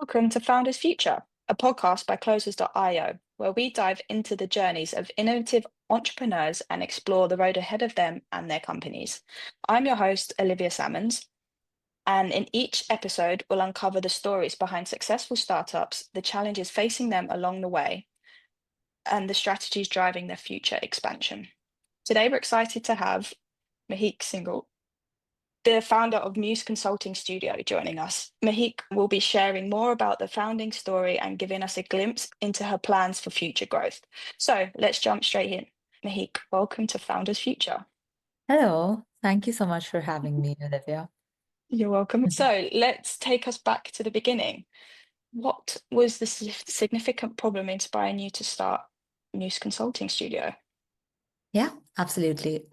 Welcome to Founders Future, a podcast by Closers.io, where we dive into the journeys of innovative entrepreneurs and explore the road ahead of them and their companies. I'm your host, Olivia Sammons, and in each episode, we'll uncover the stories behind successful startups, the challenges facing them along the way, and the strategies driving their future expansion. Today, we're excited to have Mahika Singhal, the founder of Muse Consulting Studio, joining us. Mahik will be sharing more about the founding story and giving us a glimpse into her plans for future growth. So let's jump straight in. Mahik, welcome to Founders Future. Hello. Thank you so much for having me, Olivia. You're welcome. So let's take us back to the beginning. What was the significant problem inspiring you to start Muse Consulting Studio? Yeah, absolutely.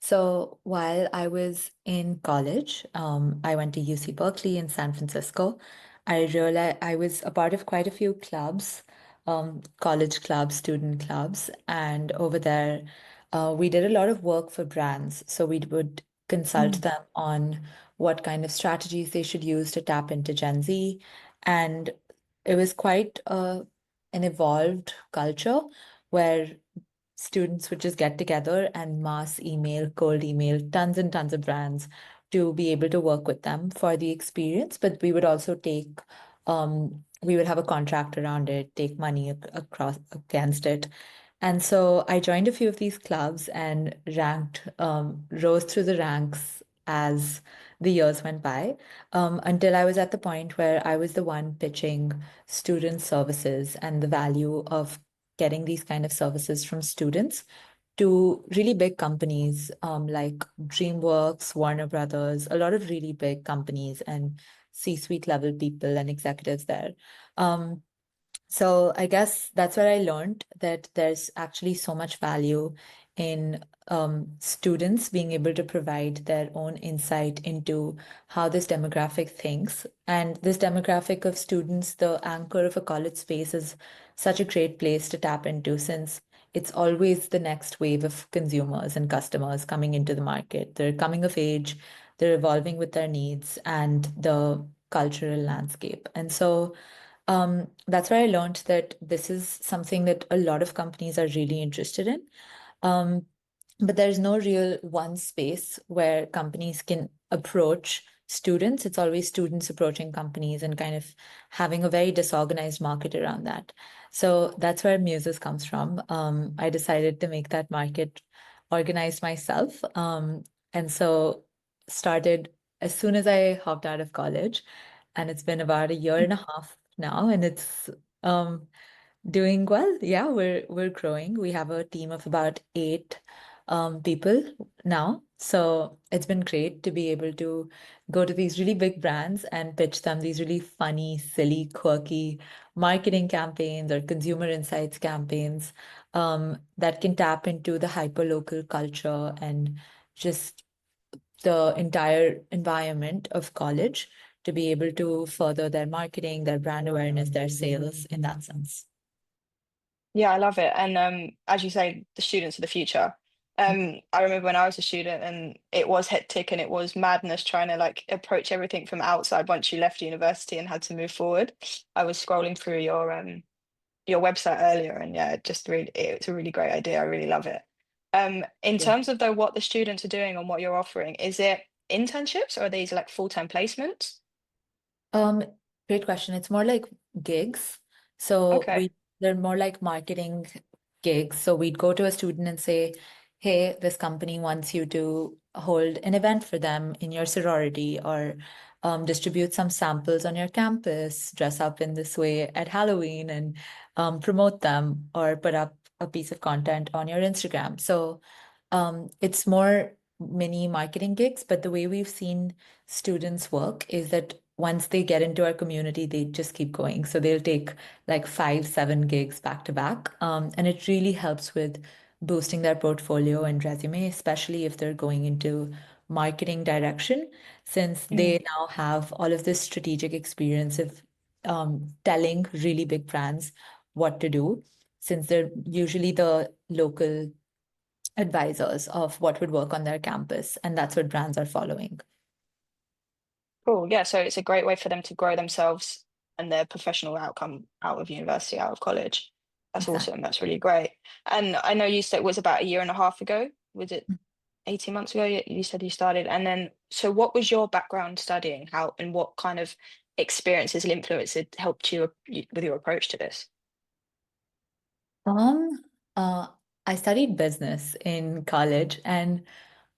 So while I was in college, I went to UC Berkeley in San Francisco. I realized I was a part of quite a few clubs, college clubs, student clubs, and over there, we did a lot of work for brands. So we would consult Mm, them on what kind of strategies they should use to tap into Gen Z, and it was quite an evolved culture where students would just get together and mass email, cold email tons and tons of brands to be able to work with them for the experience. But we would also we would have a contract around it, take money across against it. And so I joined a few of these clubs and rose through the ranks as the years went by, until I was at the point where I was the one pitching student services and the value of getting these kind of services from students to really big companies like DreamWorks, Warner Brothers, a lot of really big companies and C-suite level people and executives there. Um, so I guess that's where I learned that there's actually so much value in students being able to provide their own insight into how this demographic thinks. And this demographic of students, the anchor of a college space, is such a great place to tap into since it's always the next wave of consumers and customers coming into the market. They're coming of age, they're evolving with their needs and the cultural landscape. And so that's where I learned that this is something that a lot of companies are really interested in. Um, but there's no real one space where companies can approach students. It's always students approaching companies and kind of having a very disorganized market around that. So that's where Muses comes from. I decided to make that market organized myself. And so started as soon as I hopped out of college. And it's been about a year and a half now, and it's um, doing well. Yeah, we're growing. We have a team of about eight people now. So it's been great to be able to go to these really big brands and pitch them these really funny, silly, quirky marketing campaigns or consumer insights campaigns that can tap into the hyper-local culture and just the entire environment of college to be able to further their marketing, their brand awareness, their sales in that sense. Yeah, I love it. And as you say, the students of the future. I remember when I was a student and it was hectic and it was madness trying to like approach everything from outside once you left university and had to move forward. I was scrolling through your website earlier and yeah, it's a really great idea. I really love it. In Yeah. terms of though what the students are doing and what you're offering, is it internships or are these like full-time placements? Um, Great question. It's more like gigs. So Okay. they're more like marketing gigs. So we'd go to a student and say, hey, this company wants you to hold an event for them in your sorority or distribute some samples on your campus, dress up in this way at Halloween and promote them or put up a piece of content on your Instagram. So it's more mini marketing gigs, but the way we've seen students work is that once they get into our community, they just keep going. So they'll take like 5, 7 gigs back to back. And it really helps with boosting their portfolio and resume, especially if they're going into marketing direction, since they Mm. now have all of this strategic experience of telling really big brands what to do, since they're usually the local advisors of what would work on their campus. And that's what brands are following. Cool. Yeah, so it's a great way for them to grow themselves and their professional outcome out of university, out of college. That's Exactly. awesome. That's really great. And I know you said it was about a year and a half ago. Was it 18 months ago? You said you started. And then, so what was your background studying? How and what kind of experiences and influences helped you with your approach to this? Um, uh, I studied business in college, and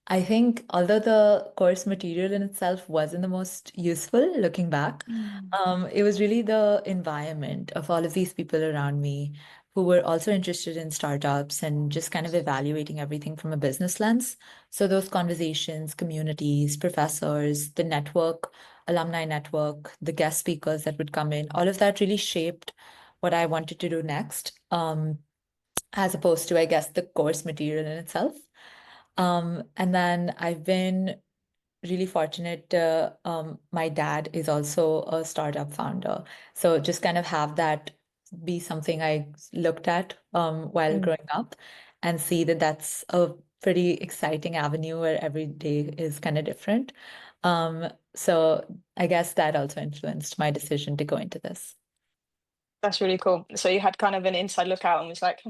I think although the course material in itself wasn't the most useful looking back, Mm. it was really the environment of all of these people around me who were also interested in startups and just kind of evaluating everything from a business lens. So those conversations, communities, professors, the network, alumni network, the guest speakers that would come in, all of that really shaped what I wanted to do next, as opposed to, I guess, the course material in itself. And then I've been really fortunate. My dad is also a startup founder. So just kind of have that be something I looked at while Mm. growing up and see that that's a pretty exciting avenue where every day is kind of different. So I guess that also influenced my decision to go into this. That's really cool. So you had kind of an inside look out and was like,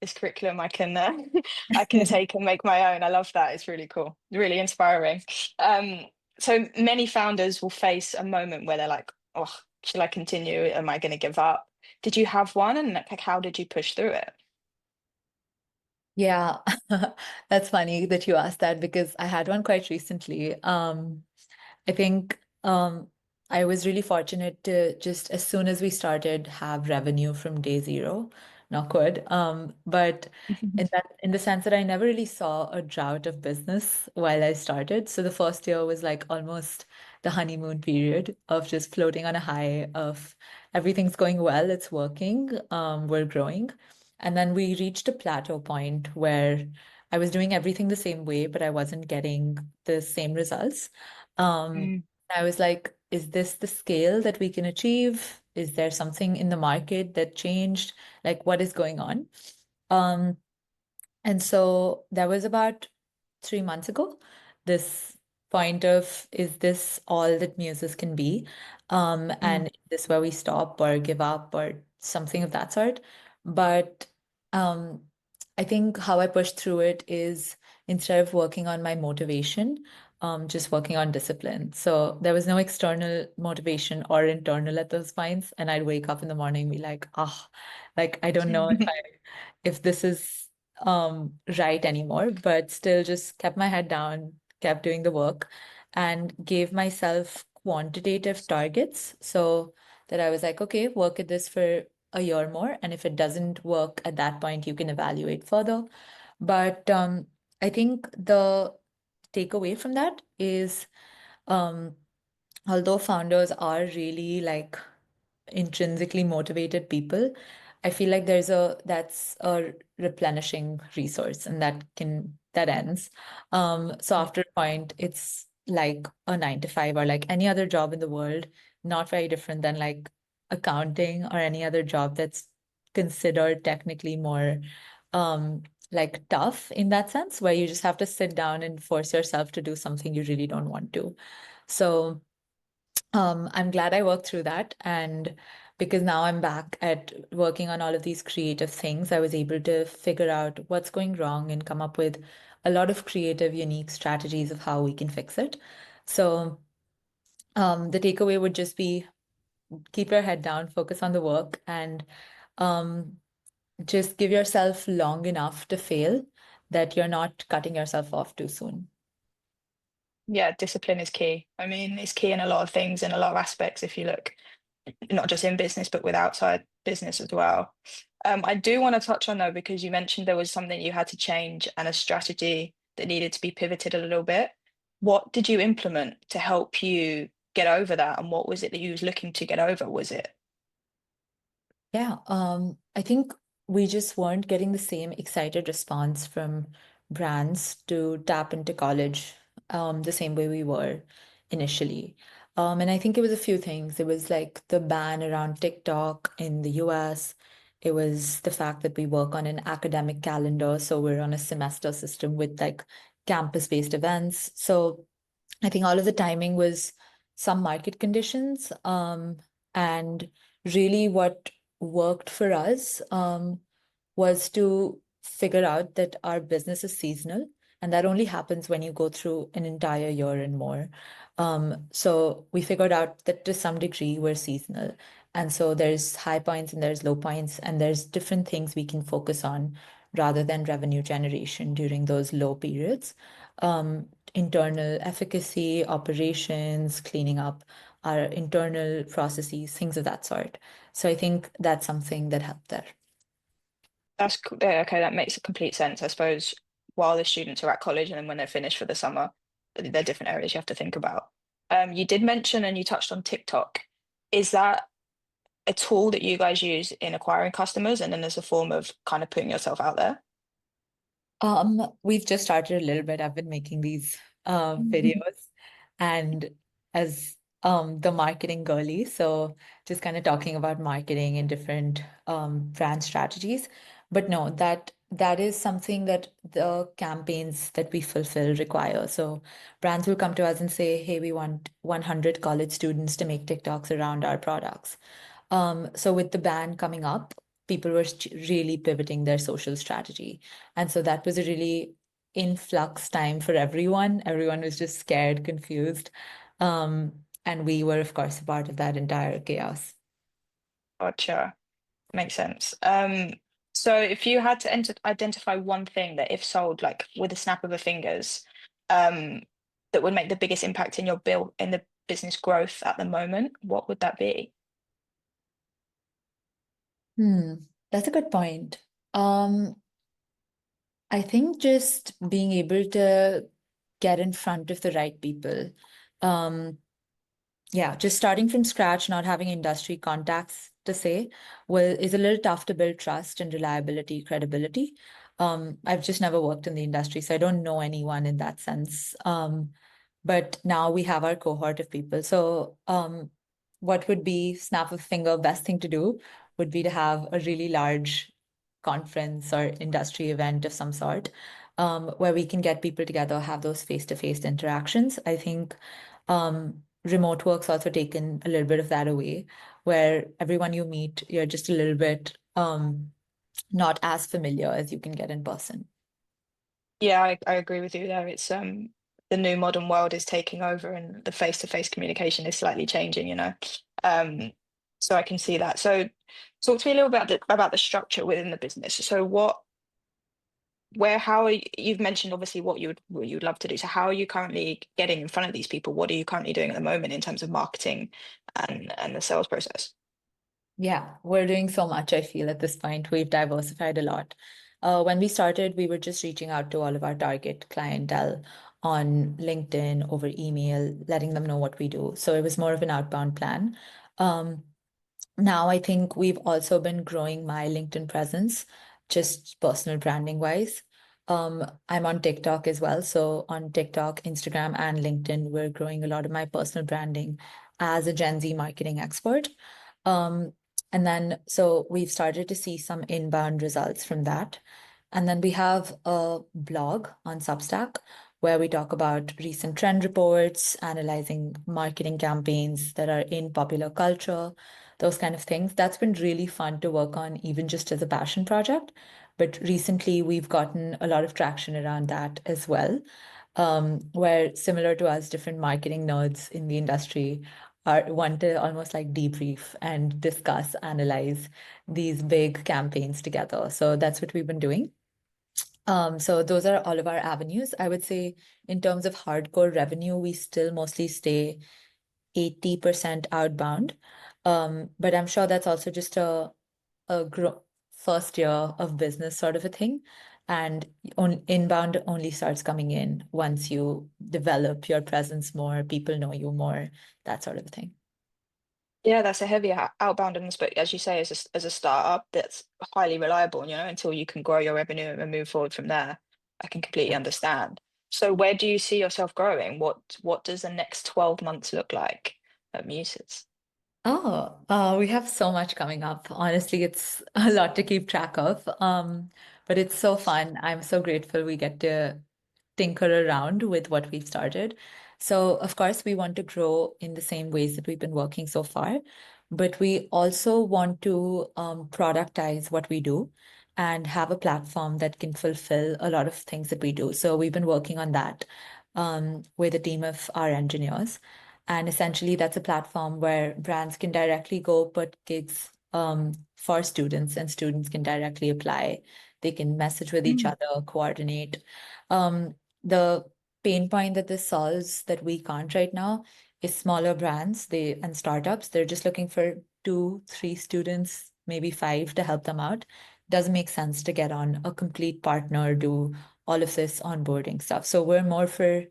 this curriculum I can I can take and make my own. I love that. It's really cool, really inspiring. Um, so many founders will face a moment where they're like, oh, should I continue? Am I going to give up? Did you have one? And like, how did you push through it? Yeah, that's funny that you asked that because I had one quite recently. I think I was really fortunate to just as soon as we started have revenue from day zero, knock wood. But in the sense that I never really saw a drought of business while I started. So the first year was like almost the honeymoon period of just floating on a high of everything's going well, it's working, we're growing. And then we reached a plateau point where I was doing everything the same way, but I wasn't getting the same results. Um, Mm. I was like, is this the scale that we can achieve? Is there something in the market that changed? Like, what is going on? Um, and so that was about 3 months ago. This point of, is this all that Muses can be? Mm. And is this where we stop or give up or something of that sort? But um, I think how I pushed through it is instead of working on my motivation, just working on discipline. So there was no external motivation or internal at those points. And I'd wake up in the morning and be like, ah, like I don't know if this is right anymore, but still just kept my head down, kept doing the work, and gave myself quantitative targets. So that I was like, okay, work at this for a year more. And if it doesn't work at that point, you can evaluate further. But I think the takeaway from that is um, although founders are really like intrinsically motivated people, I feel like that's a replenishing resource and that ends. So after a point, it's like a 9 to 5 or like any other job in the world, not very different than like accounting or any other job that's considered technically more um like tough in that sense, where you just have to sit down and force yourself to do something you really don't want to. So I'm glad I worked through that. And because now I'm back at working on all of these creative things, I was able to figure out what's going wrong and come up with a lot of creative, unique strategies of how we can fix it. So the takeaway would just be keep your head down, focus on the work, and um, just give yourself long enough to fail that you're not cutting yourself off too soon. Yeah, discipline is key. I mean, it's key in a lot of things, in a lot of aspects, if you look, not just in business, but with outside business as well. I do want to touch on though, because you mentioned there was something you had to change and a strategy that needed to be pivoted a little bit. What did you implement to help you get over that? And what was it that you was looking to get over? Was it? Yeah, I think we just weren't getting the same excited response from brands to tap into college the same way we were initially. And I think it was a few things. It was like the ban around TikTok in the US. It was the fact that we work on an academic calendar, so we're on a semester system with like campus-based events. So I think all of the timing was some market conditions. And really what worked for us was to figure out that our business is seasonal, and that only happens when you go through an entire year and more. So we figured out that to some degree we're seasonal. And so there's high points and there's low points, and there's different things we can focus on rather than revenue generation during those low periods. Internal efficacy, operations, cleaning up our internal processes, things of that sort. So I think that's something that helped there. Yeah, okay, that makes a complete sense. I suppose while the students are at college and then when they're finished for the summer, there are different areas you have to think about. You did mention and you touched on TikTok. Is that a tool that you guys use in acquiring customers and then as a form of kind of putting yourself out there? We've just started a little bit. I've been making these videos and as the marketing girly, so just kind of talking about marketing and different brand strategies. But no, that is something that the campaigns that we fulfill require. So brands will come to us and say, hey, we want 100 college students to make TikToks around our products. So with the ban coming up, people were really pivoting their social strategy. And so that was a really influx time for everyone. Everyone was just scared, confused. And we were, of course, a part of that entire chaos. Gotcha. Makes sense. So if you had to identify one thing that if sold like with a snap of a fingers, um, that would make the biggest impact in your bill in the business growth at the moment, what would that be? Hmm, that's a good point. Um, I think just being able to get in front of the right people. Um, Yeah, just starting from scratch, not having industry contacts to say, well, is a little tough to build trust and reliability, credibility. I've just never worked in the industry, so I don't know anyone in that sense. But now we have our cohort of people. So, what would be snap of a finger, best thing to do would be to have a really large conference or industry event of some sort, where we can get people together, have those face-to-face interactions. I think remote work's also taken a little bit of that away, where everyone you meet, you're just a little bit not as familiar as you can get in person. Yeah, I agree with you there. It's the new modern world is taking over and the face-to-face communication is slightly changing, you know. Um, so I can see that. So talk to me a little bit about the structure within the business. So how are you've mentioned obviously what you'd love to do. So how are you currently getting in front of these people? What are you currently doing at the moment in terms of marketing and the sales process? Yeah, we're doing so much, I feel, at this point. We've diversified a lot. When we started, we were just reaching out to all of our target clientele on LinkedIn, over email, letting them know what we do. So it was more of an outbound plan. Um, Now I think we've also been growing my LinkedIn presence, just personal branding wise. I'm on TikTok as well. So on TikTok, Instagram, and LinkedIn, we're growing a lot of my personal branding as a Gen Z marketing expert. Um, and then so we've started to see some inbound results from that. And then we have a blog on Substack where we talk about recent trend reports, analyzing marketing campaigns that are in popular culture, those kind of things. That's been really fun to work on, even just as a passion project. But recently, we've gotten a lot of traction around that as well, where similar to us, different marketing nerds in the industry are want to almost like debrief and discuss, analyze these big campaigns together. So that's what we've been doing. So those are all of our avenues. I would say in terms of hardcore revenue, we still mostly stay 80% outbound. But I'm sure that's also just a first year of business sort of a thing. And inbound only starts coming in once you develop your presence more, people know you more, that sort of thing. Yeah, that's a heavy outbound, but as you say, as a startup, that's highly reliable, you know, until you can grow your revenue and move forward from there. I can completely understand. So where do you see yourself growing? What does the next 12 months look like at Muses? Oh, we have so much coming up. Honestly, it's a lot to keep track of. But it's so fun. I'm so grateful we get to tinker around with what we've started. So, of course, we want to grow in the same ways that we've been working so far. but we also want to productize what we do and have a platform that can fulfill a lot of things that we do. So we've been working on that with a team of our engineers. And essentially, that's a platform where brands can directly go put gigs for students, and students can directly apply. They can message with each Mm. other, coordinate. The pain point that this solves that we can't right now is smaller brands and startups. They're just looking for 2, 3 students, maybe 5 to help them out. Doesn't make sense to get on a complete partner, do all of this onboarding stuff. So we're more for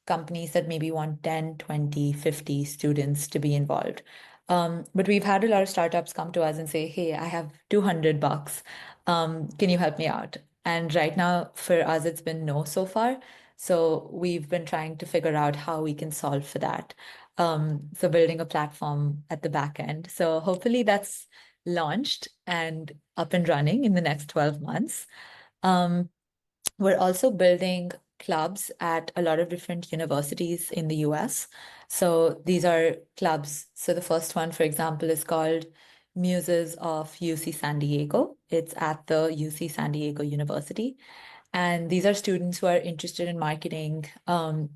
companies that maybe want 10, 20, 50 students to be involved. But we've had a lot of startups come to us and say, hey, I have $200. Can you help me out? And right now, for us, it's been no so far. So we've been trying to figure out how we can solve for that. So building a platform at the back end. So hopefully that's launched and up and running in the next 12 months. Um, we're also building clubs at a lot of different universities in the US. So these are clubs. So the first one, for example, is called Muses of UC San Diego. It's at the UC San Diego University. And these are students who are interested in marketing in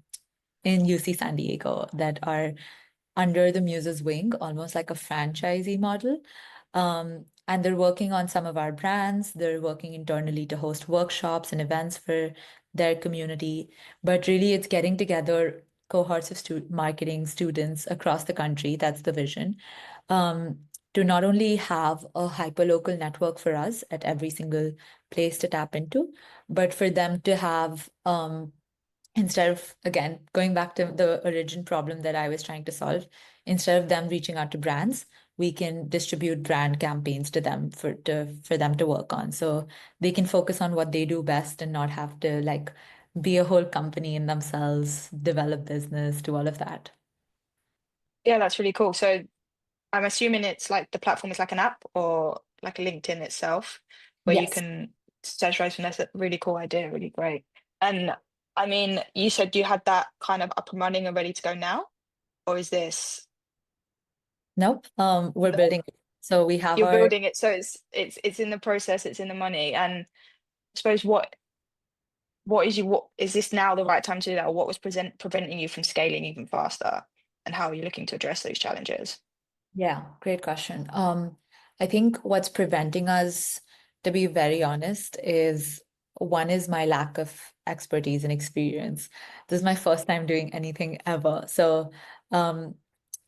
UC San Diego that are under the Muses wing, almost like a franchisee model. And they're working on some of our brands. They're working internally to host workshops and events for their community. But really, it's getting together cohorts of marketing students across the country. That's the vision. Um, to not only have a hyperlocal network for us at every single place to tap into, but for them to have instead of, again, going back to the origin problem that I was trying to solve, instead of them reaching out to brands, we can distribute brand campaigns to them for them to work on. So they can focus on what they do best and not have to like be a whole company in themselves, develop business, do all of that. Yeah, that's really cool. So I'm assuming it's like the platform is like an app or like a LinkedIn itself where you Yes. can socialize from. That's a really cool idea, really great. And I mean, you said you had that kind of up and running and ready to go now, or is this Nope. We're no, building it. So we have you're our building it, so it's in the process, it's in the money. And I suppose what is this now the right time to do that, or what was preventing you from scaling even faster? And how are you looking to address those challenges? Yeah, great question. I think what's preventing us, to be very honest, is one is my lack of expertise and experience. This is my first time doing anything ever. So, um,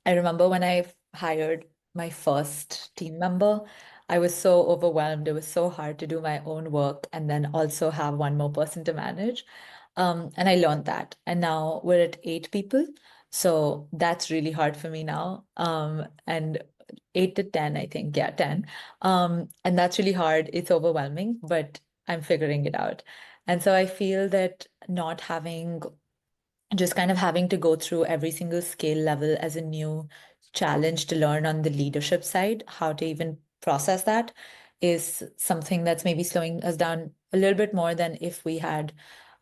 I remember when I hired my first team member, I was so overwhelmed. It was so hard to do my own work and then also have one more person to manage. And I learned that. And now we're at 8 people. So that's really hard for me now. And 8 to 10, I think. Yeah, 10. And that's really hard. It's overwhelming, but I'm figuring it out. And so I feel that not having just kind of having to go through every single scale level as a new challenge to learn on the leadership side, how to even process that is something that's maybe slowing us down a little bit more than if we had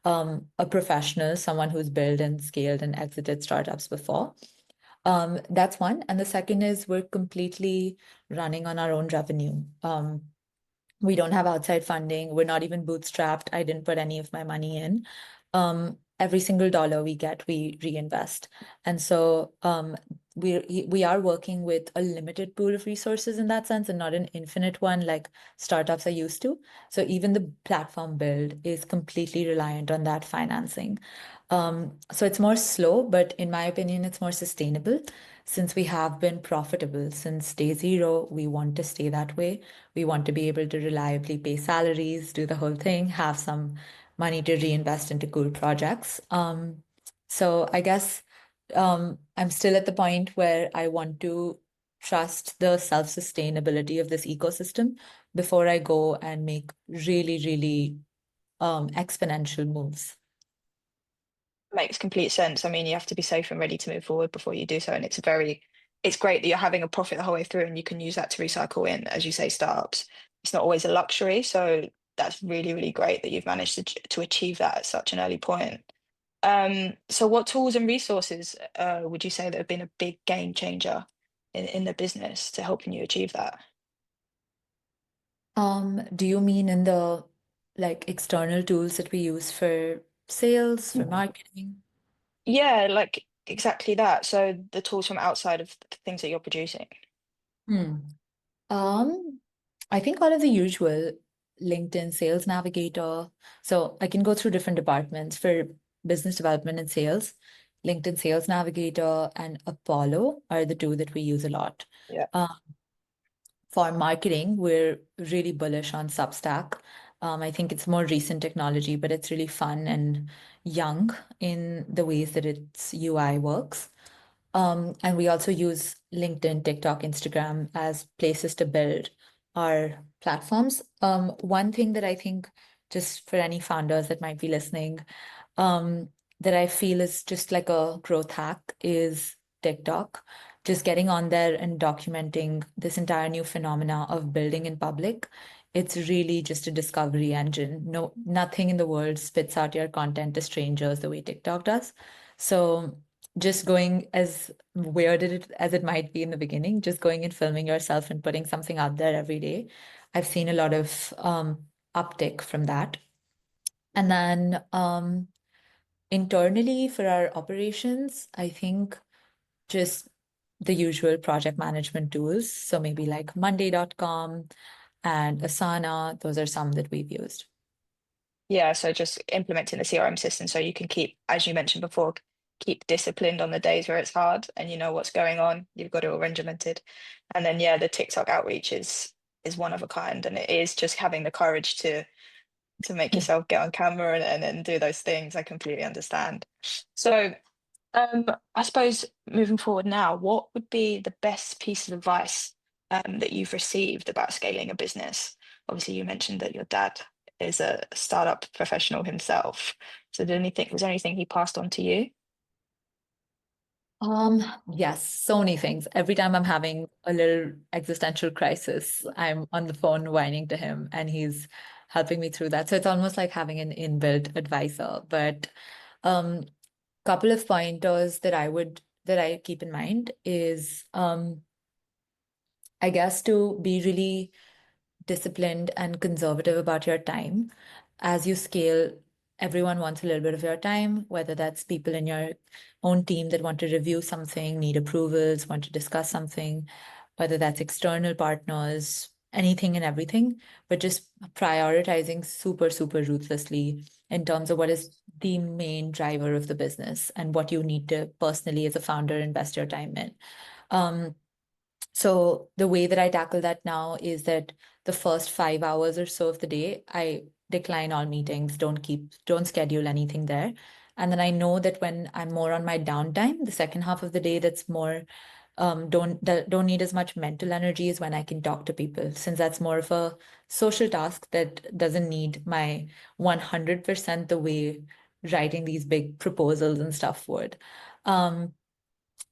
a professional, someone who's built and scaled and exited startups before. That's one. And the second is we're completely running on our own revenue. We don't have outside funding. We're not even bootstrapped. I didn't put any of my money in. Every single dollar we get, we reinvest. And so we are working with a limited pool of resources in that sense and not an infinite one like startups are used to. So even the platform build is completely reliant on that financing. So it's more slow, but in my opinion, it's more sustainable since we have been profitable since day zero. We want to stay that way. We want to be able to reliably pay salaries, do the whole thing, have some money to reinvest into cool projects. So I guess I'm still at the point where I want to trust the self-sustainability of this ecosystem before I go and make really, really exponential moves. Makes complete sense. I mean, you have to be safe and ready to move forward before you do so. And it's great that you're having a profit the whole way through and you can use that to recycle in, as you say, startups. It's not always a luxury. So that's really, really great that you've managed to achieve that at such an early point. So what tools and resources would you say that have been a big game changer? in the business to helping you achieve that? Do you mean in the like external tools that we use for sales, for marketing? Yeah, like exactly that. So the tools from outside of the things that you're producing. Hmm. Um, I think all of the usual LinkedIn Sales Navigator. So I can go through different departments for business development and sales. LinkedIn Sales Navigator and Apollo are the two that we use a lot. Yeah. Uh, for marketing, we're really bullish on Substack. I think it's more recent technology, but it's really fun and young in the ways that its UI works. And we also use LinkedIn, TikTok, Instagram as places to build our platforms. One thing that I think, just for any founders that might be listening, um, that I feel is just like a growth hack is TikTok. Just getting on there and documenting this entire new phenomena of building in public. It's really just a discovery engine. No, nothing in the world spits out your content to strangers the way TikTok does. So just going, as weird as it might be in the beginning, just going and filming yourself and putting something out there every day. I've seen a lot of uptick from that. And then internally for our operations, I think just the usual project management tools. So maybe like Monday.com and Asana, those are some that we've used. Yeah, so just implementing the CRM system so you can keep, as you mentioned before, keep disciplined on the days where it's hard and you know what's going on. You've got it all regimented. And then yeah, the TikTok outreach is one of a kind. And it is just having the courage to make yourself get on camera and do those things. I completely understand. So I suppose moving forward now, what would be the best piece of advice that you've received about scaling a business? Obviously, you mentioned that your dad is a startup professional himself. So was there anything he passed on to you? Um, yes, so many things. Every time I'm having a little existential crisis, I'm on the phone whining to him and he's helping me through that. So it's almost like having an inbuilt advisor. But um couple of pointers that I keep in mind is I guess to be really disciplined and conservative about your time. As you scale, everyone wants a little bit of your time, whether that's people in your own team that want to review something, need approvals, want to discuss something, whether that's external partners, anything and everything, but just prioritizing super, super ruthlessly in terms of what is the main driver of the business and what you need to personally as a founder invest your time in. Um, so the way that I tackle that now is that the first 5 hours or so of the day, I decline all meetings, don't schedule anything there. And then I know that when I'm more on my downtime, the second half of the day that's more don't need as much mental energy as when I can talk to people, since that's more of a social task that doesn't need my 100% the way writing these big proposals and stuff would. Um,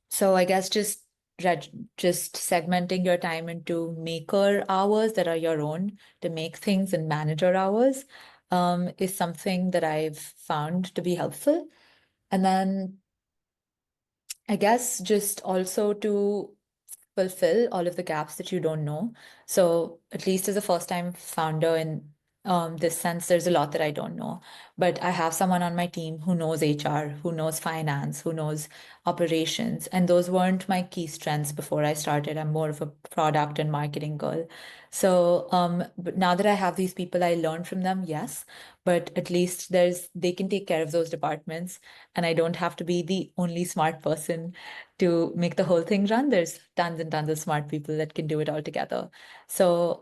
so I guess just segmenting your time into maker hours that are your own to make things and manager hours is something that I've found to be helpful. And then I guess just also to fulfill all of the gaps that you don't know. So at least as a first time founder in this sense, there's a lot that I don't know. But I have someone on my team who knows HR, who knows finance, who knows operations. And those weren't my key strengths before I started. I'm more of a product and marketing girl. So but now that I have these people, I learn from them, yes. But at least they can take care of those departments. And I don't have to be the only smart person to make the whole thing run. There's tons and tons of smart people that can do it all together. So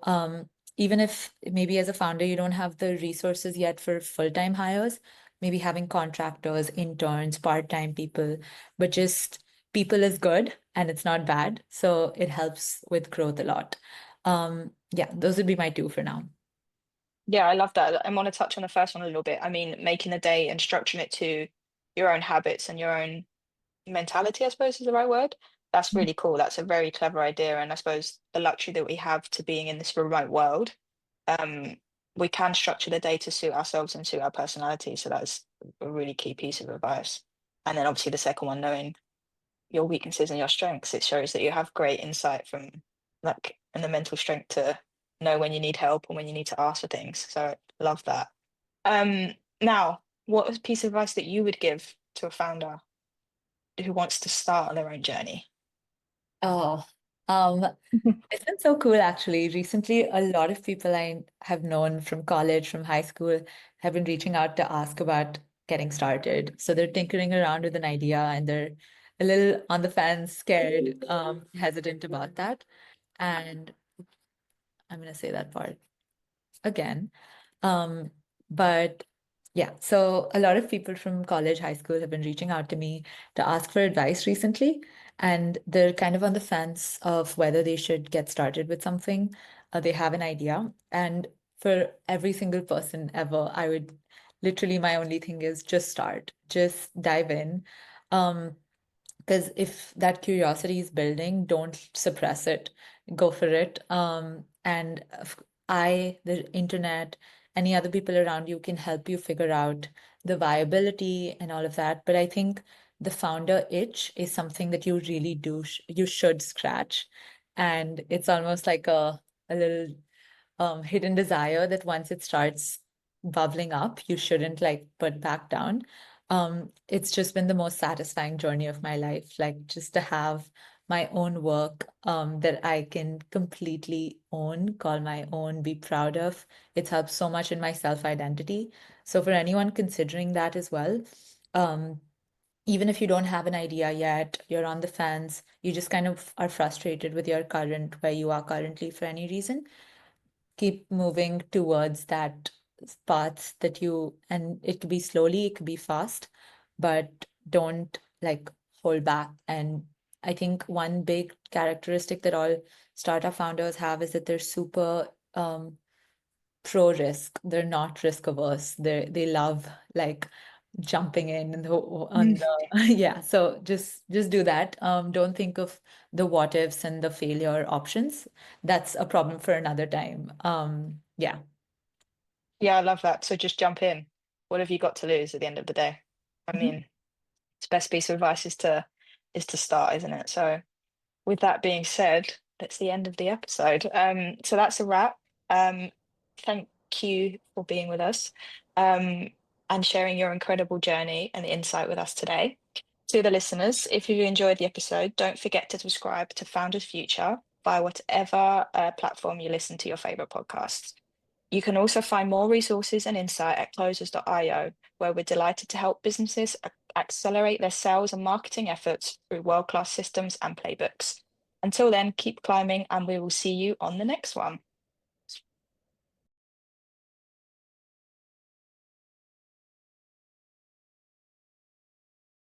even if maybe as a founder you don't have the resources yet for full-time hires, maybe having contractors, interns, part-time people, but just people is good and it's not bad. So it helps with growth a lot. Yeah, those would be my two for now. Yeah, I love that. I want to touch on the first one a little bit. I mean, making the day and structuring it to your own habits and your own mentality, I suppose is the right word. That's really cool. That's a very clever idea. And I suppose the luxury that we have to being in this remote world, um, we can structure the day to suit ourselves and suit our personality. So that's a really key piece of advice. And then obviously the second one, knowing your weaknesses and your strengths. It shows that you have great insight from like and the mental strength to know when you need help and when you need to ask for things. So love that. Now, what is a piece of advice that you would give to a founder who wants to start on their own journey? Oh, um, it's been so cool actually. Recently, a lot of people I have known from college, from high school, have been reaching out to ask about getting started. So they're tinkering around with an idea and they're a little on the fence, scared, hesitant about that. And I'm going to say that part again. Um, but yeah, so a lot of people from college, high school have been reaching out to me to ask for advice recently, and they're kind of on the fence of whether they should get started with something. They have an idea, and for every single person ever, I would literally my only thing is just start, just dive in. Um, because if that curiosity is building, don't suppress it. Go for it. And the internet, any other people around you can help you figure out the viability and all of that. But I think the founder itch is something that you really you should scratch. And it's almost like a little hidden desire that once it starts bubbling up, you shouldn't like put back down. It's just been the most satisfying journey of my life, like just to have my own work that I can completely own, call my own, be proud of. It's helped so much in my self-identity. So for anyone considering that as well, um, even if you don't have an idea yet, you're on the fence, you just kind of are frustrated with your current, where you are currently for any reason, keep moving towards that path that you, and it could be slowly, it could be fast, but don't like hold back. And I think one big characteristic that all startup founders have is that they're super pro risk. They're not risk averse. They love like jumping in and on Mm. the yeah. So just do that. Don't think of the what ifs and the failure options. That's a problem for another time. Yeah. Yeah, I love that. So just jump in. What have you got to lose at the end of the day? I Mhm. mean, it's best piece of advice is to start, isn't it? So with that being said, that's the end of the episode. So that's a wrap. Thank you for being with us, um, and sharing your incredible journey and the insight with us today. To the listeners, if you enjoyed the episode, don't forget to subscribe to Founders Future via whatever platform you listen to your favorite podcasts. You can also find more resources and insight at closers.io, where we're delighted to help businesses accelerate their sales and marketing efforts through world-class systems and playbooks. Until then, keep climbing, and we will see you on the next one.